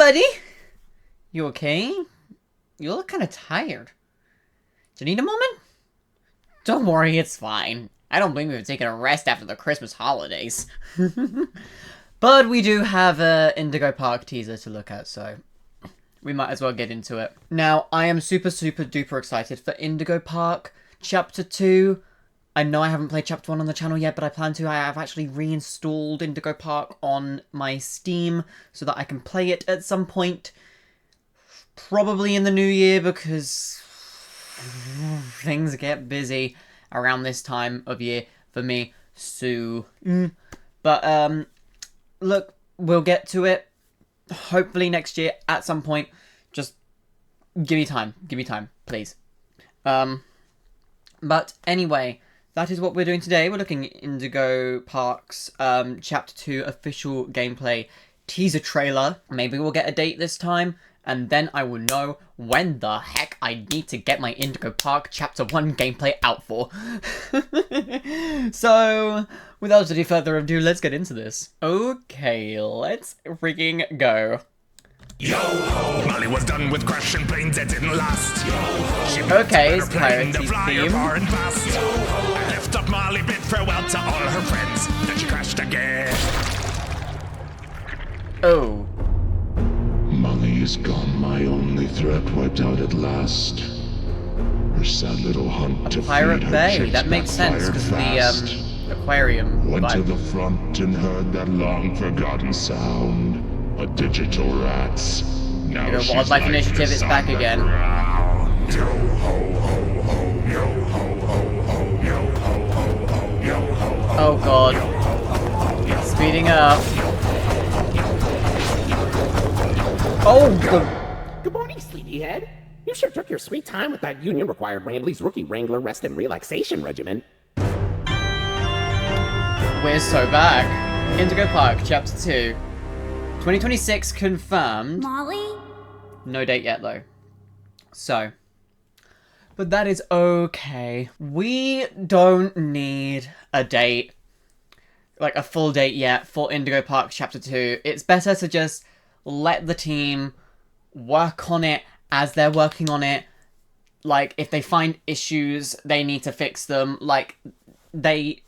buddy. You okay? You look kind of tired. Do you need a moment? Don't worry, it's fine. I don't blame you for taking a rest after the Christmas holidays. But we do have a Indigo Park teaser to look at, so we might as well get into it. Now, I am super duper excited for Indigo Park Chapter 2. I know I haven't played Chapter 1 on the channel yet, but I plan to. I have actually reinstalled Indigo Park on my Steam so that I can play it at some point. Probably in the new year, because things get busy around this time of year for me. So, but look, we'll get to it. Hopefully next year at some point. Just give me time, please. But anyway, that is what we're doing today. We're looking at Indigo Park's Chapter 2 official gameplay teaser trailer. Maybe we'll get a date this time, and then I will know when the heck I need to get my Indigo Park Chapter 1 gameplay out for. So, without any further ado, let's get into this. Okay, let's freaking go. Yo ho! Molly was done with crashing planes that didn't last. Yo ho! Okay, it's Pirates theme. Far and fast. Yo ho! I left up Molly, bid farewell to all her friends. Then she crashed again. Oh. Molly is gone, my only threat wiped out at last. Her sad little hunt to Pirate feed her Bay, chicks that makes sense, backfired because fast. the aquarium Went to vibe. the front and heard that long-forgotten sound. A digital rat's. Now Your she's Wildlife like Initiative this is on back the again. ground. Yo ho ho ho, yo ho ho ho, yo ho ho ho, yo ho ho. Oh god. Speeding up. Oh, Good morning, sleepyhead. You sure took your sweet time with that union-required Rambley's Rookie Wrangler Rest and Relaxation Regimen. we're so back. Indigo Park, Chapter 2. 2026 confirmed. Molly? No date yet, though. So. But that is okay. We don't need a date. Like, a full date yet for Indigo Park Chapter 2. It's better to just let the team work on it as they're working on it. Like, if they find issues, they need to fix them. Like, they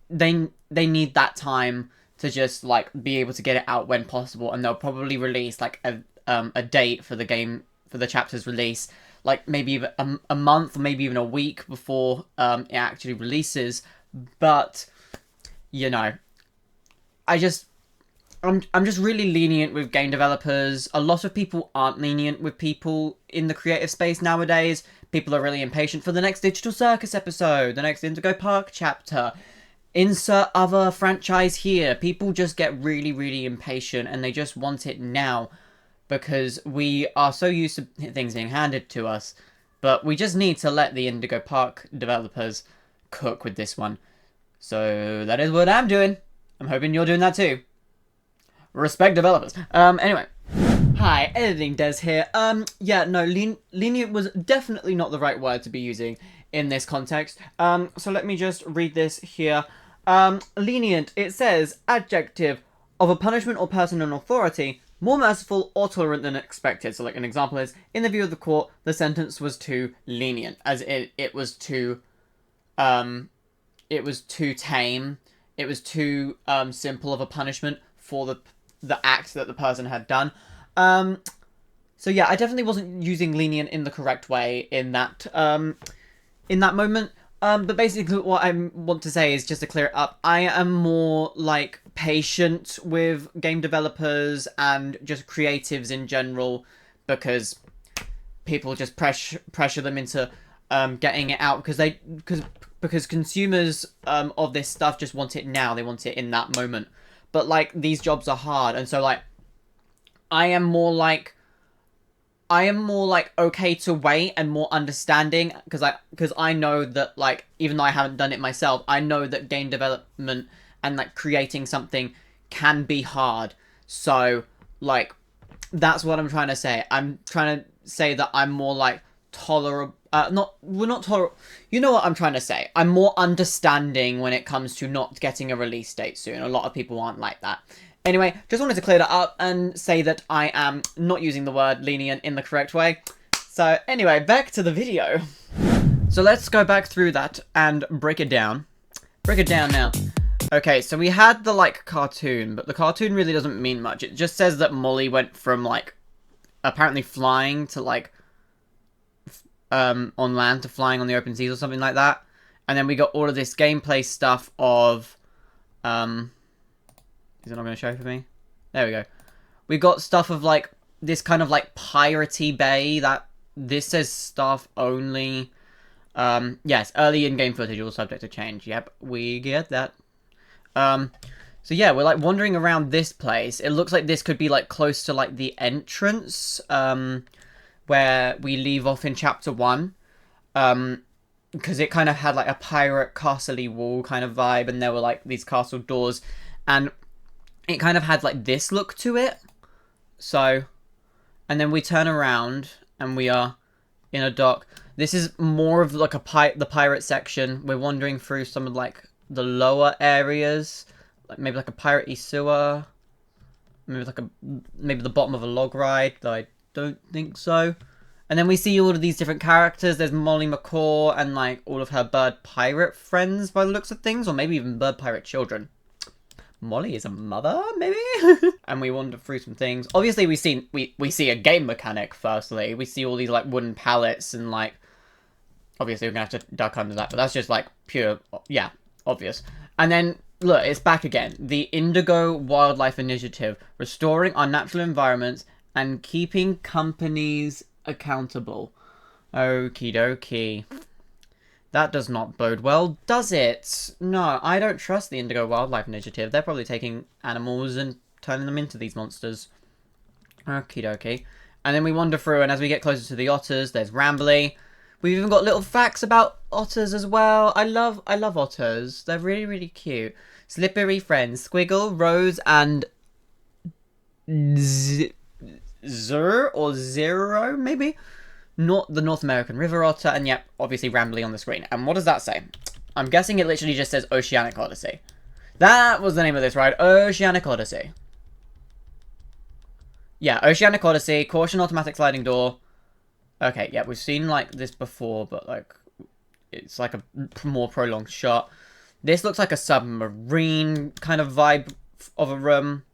need that time to just, like, be able to get it out when possible, and they'll probably release, like, a date for the game, for the chapter's release, like, maybe even a month, or maybe even a week before it actually releases. But, you know, I'm just really lenient with game developers. A lot of people aren't lenient with people in the creative space nowadays. People are really impatient for the next Digital Circus episode, the next Indigo Park chapter. Insert other franchise here. People just get really impatient and they just want it now because we are so used to things being handed to us. But we just need to let the Indigo Park developers cook with this one. So that is what I'm doing. I'm hoping you're doing that too. Respect developers. Anyway. Hi, Editing Des here. Yeah, no, lenient was definitely not the right word to be using in this context. So let me just read this here. Lenient, it says, adjective of a punishment or person in authority, more merciful or tolerant than expected. So like an example is, in the view of the court, the sentence was too lenient, as it was too tame, it was too simple of a punishment for the act that the person had done. So yeah, I definitely wasn't using lenient in the correct way in that moment. But basically what I want to say is, just to clear it up, I am more, like, patient with game developers and just creatives in general, because people just pressure them into getting it out, because consumers of this stuff just want it now. They want it in that moment. But, like, these jobs are hard, and so, like, I am more like okay to wait and more understanding, because I know that, like, even though I haven't done it myself, I know that game development and, like, creating something can be hard. So, like, that's what I'm trying to say. I'm trying to say that I'm more, like, tolerable. You know what I'm trying to say. I'm more understanding when it comes to not getting a release date soon. A lot of people aren't like that. Anyway, just wanted to clear that up and say that I am not using the word lenient in the correct way. So anyway, back to the video. So let's go back through that and break it down. Break it down now. Okay, so we had the, like, cartoon, but the cartoon really doesn't mean much. It just says that Molly went from, like, apparently flying to, like, on land to flying on the open seas or something like that. And then we got all of this gameplay stuff of, is it not going to show for me? There we go. We got stuff of, like, this kind of, like, piratey bay that this says staff only. Yes, early in-game footage, all subject to change. Yep, we get that. So yeah, we're, like, wandering around this place. It looks like this could be, like, close to, like, the entrance, where we leave off in chapter 1. Because it kind of had, like, a pirate castle-y wall kind of vibe, and there were, like, these castle doors, and it kind of had, like, this look to it. So, and then we turn around, and we are in a dock. This is more of, like, the pirate section. We're wandering through some of, like, the lower areas, like maybe like a piratey sewer, maybe the bottom of a log ride, though I don't think so. And then we see all of these different characters. There's Molly McCaw and, like, all of her bird pirate friends by the looks of things, or maybe even bird pirate children. Molly is a mother, maybe? And we wander through some things. Obviously, we see a game mechanic, firstly. We see all these, like, wooden pallets and, like, obviously we're gonna have to duck under that, but that's just, like, pure, yeah, obvious. And then, look, it's back again. The Indigo Wildlife Initiative, restoring our natural environments and keeping companies accountable. Okie dokie. That does not bode well, does it? No, I don't trust the Indigo Wildlife Initiative. They're probably taking animals and turning them into these monsters. Okie dokie. And then we wander through, and as we get closer to the otters, there's Rambly. We've even got little facts about otters as well. I love otters. They're really, really cute. Slippery friends. Squiggle, Rose, and Zur or Zero, maybe? Not the North American river otter, and yep, obviously Rambly on the screen. And what does that say? I'm guessing it literally just says Oceanic Odyssey. That was the name of this ride. Oceanic Odyssey. Yeah, Oceanic Odyssey. Caution automatic sliding door. Okay, yeah, we've seen, like, this before, but, like, it's, like, a more prolonged shot. This looks like a submarine kind of vibe of a room.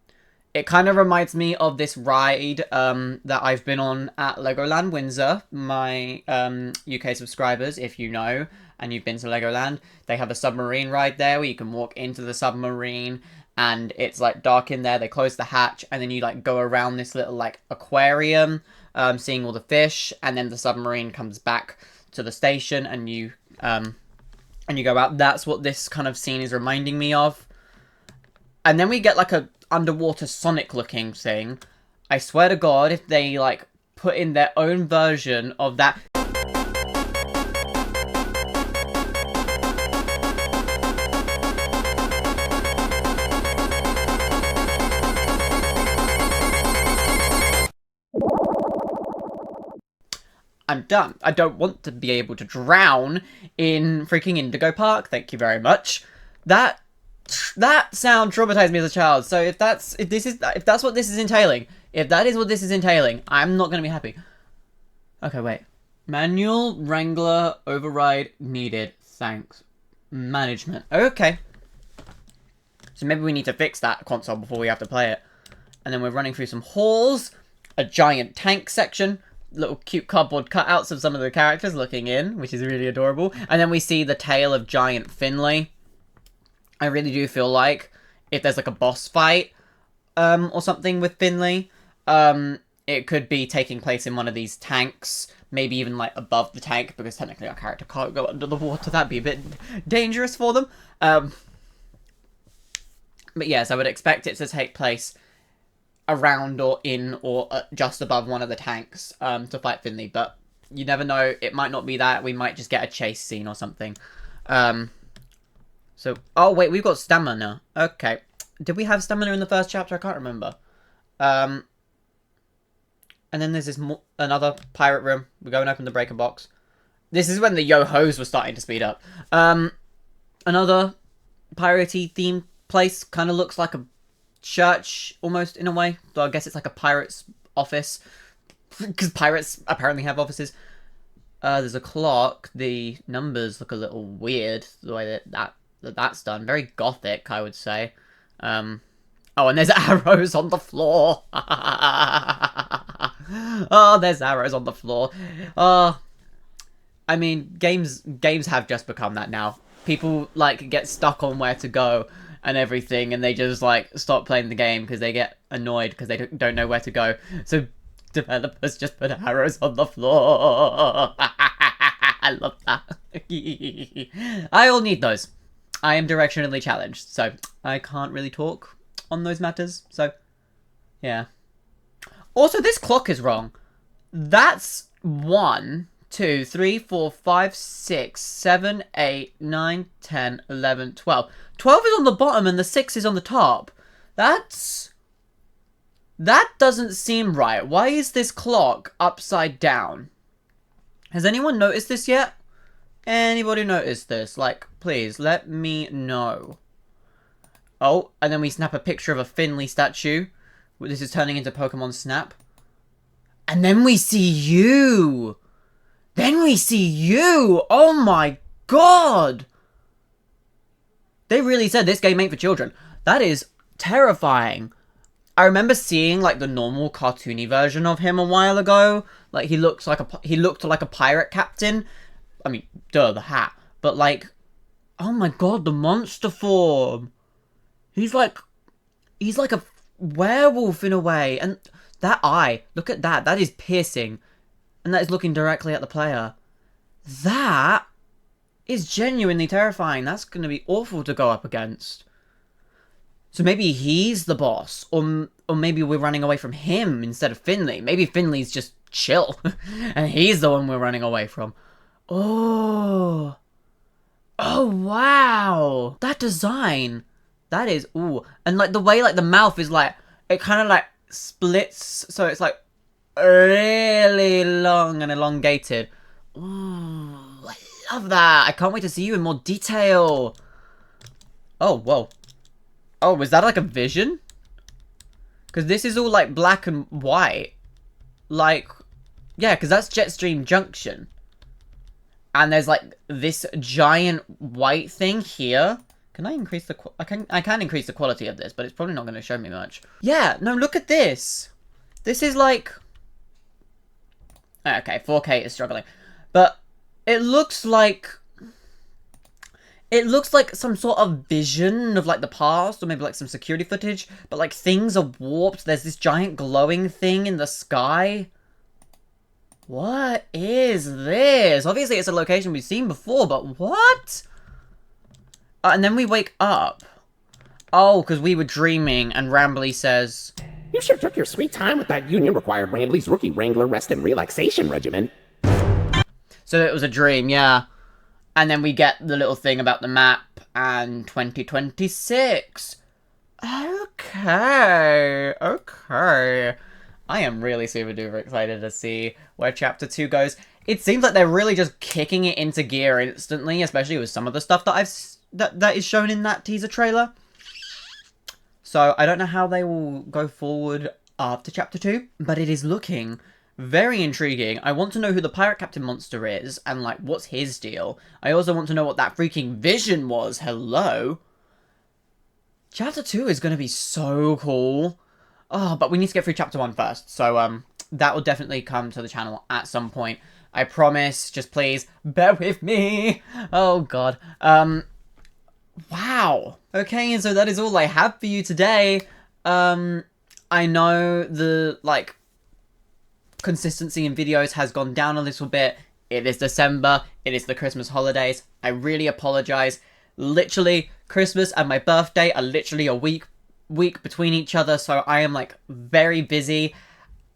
It kind of reminds me of this ride that I've been on at Legoland Windsor. My UK subscribers, if you know, and you've been to Legoland, they have a submarine ride there where you can walk into the submarine, and it's, like, dark in there. They close the hatch, and then you, like, go around this little, like, aquarium, seeing all the fish, and then the submarine comes back to the station, and you go out. That's what this kind of scene is reminding me of. And then we get, like, a underwater Sonic looking thing. I swear to God, if they, like, put in their own version of that. I'm done. I don't want to be able to drown in freaking Indigo Park. Thank you very much. That sound traumatized me as a child. So if that's what this is entailing, I'm not gonna be happy. Okay, wait. Manual Wrangler override needed. Thanks. Management. Okay. So maybe we need to fix that console before we have to play it. And then we're running through some halls, a giant tank section, little cute cardboard cutouts of some of the characters looking in, which is really adorable. And then we see the tail of giant Finley. I really do feel like if there's, like, a boss fight or something with Finley, it could be taking place in one of these tanks, maybe even, like, above the tank, because technically our character can't go under the water. That'd be a bit dangerous for them. But yes, I would expect it to take place around or in or just above one of the tanks to fight Finley, but you never know. It might not be that. We might just get a chase scene or something. So, oh wait, we've got stamina. Okay. Did we have stamina in the first chapter? I can't remember. And then there's this another pirate room. We go and open the breaker box. This is when the yo-hos were starting to speed up. Another piratey themed place. Kind of looks like a church, almost, in a way. So I guess it's like a pirate's office. Because pirates apparently have offices. There's a clock. The numbers look a little weird, the way that's done. Very gothic, I would say. Oh, and there's arrows on the floor. Oh, there's arrows on the floor. I mean, games have just become that now. People, like, get stuck on where to go and everything, and they just, like, stop playing the game because they get annoyed because they don't know where to go. So developers just put arrows on the floor. I love that. I all need those. I am directionally challenged, so I can't really talk on those matters. So, yeah. Also, this clock is wrong. That's 1, 2, 3, 4, 5, 6, 7, 8, 9, 10, 11, 12. 12 is on the bottom and the 6 is on the top. That doesn't seem right. Why is this clock upside down? Has anyone noticed this yet? Anybody noticed this? Like, please, let me know. Oh, and then we snap a picture of a Finley statue. This is turning into Pokemon Snap. And then we see you! Oh my god! They really said this game ain't for children. That is terrifying. I remember seeing, like, the normal cartoony version of him a while ago. Like, he looked like a pirate captain. I mean, duh, the hat. But, like, oh my god, the monster form. He's like a werewolf in a way. And that eye, look at that. That is piercing. And that is looking directly at the player. That is genuinely terrifying. That's going to be awful to go up against. So maybe he's the boss, or maybe we're running away from him instead of Finley. Maybe Finley's just chill, and he's the one we're running away from. Oh, wow, that design, that is, ooh, and like the way like the mouth is like, it kind of like splits, so it's like really long and elongated. Ooh, I love that. I can't wait to see you in more detail. Oh, whoa. Oh, was that like a vision? Because this is all like black and white. Like, yeah, because that's Jetstream Junction. And there's like this giant white thing here. Can I increase the... I can increase the quality of this, but it's probably not going to show me much. Yeah, no, look at this. This is like... Okay, 4K is struggling. But it looks like... It looks like some sort of vision of, like, the past, or maybe, like, some security footage, but, like, things are warped. There's this giant glowing thing in the sky. What is this? Obviously, it's a location we've seen before, but what? And then we wake up. Oh, because we were dreaming, and Rambly says... You sure took your sweet time with that union-required Rambly's Rookie Wrangler Rest and Relaxation Regimen. So it was a dream, yeah. And then we get the little thing about the map and 2026. Okay. I am really super duper excited to see where Chapter 2 goes. It seems like they're really just kicking it into gear instantly, especially with some of the stuff that that is shown in that teaser trailer. So I don't know how they will go forward after Chapter 2, but it is looking very intriguing. I want to know who the Pirate Captain monster is, and, like, what's his deal. I also want to know what that freaking vision was. Hello? Chapter 2 is going to be so cool. Oh, but we need to get through Chapter 1 first. So, that will definitely come to the channel at some point. I promise. Just please, bear with me. Oh, God. Wow. Okay, and so that is all I have for you today. I know the, like... consistency in videos has gone down a little bit. It is December. It is the Christmas holidays. I really apologize. Literally, Christmas and my birthday are literally a week between each other, so I am like very busy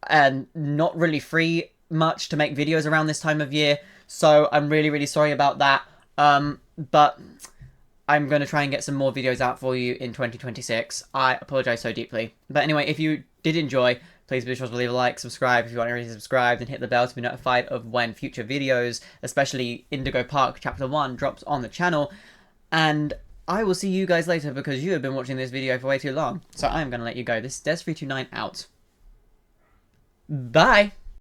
and not really free much to make videos around this time of year. So I'm really, really sorry about that. But I'm going to try and get some more videos out for you in 2026. I apologize so deeply. But anyway, if you did enjoy, please be sure to leave a like, subscribe if you aren't already subscribed, and hit the bell to be notified of when future videos, especially Indigo Park Chapter 1, drops on the channel. And I will see you guys later because you have been watching this video for way too long. So I'm going to let you go. This is Des329 out. Bye!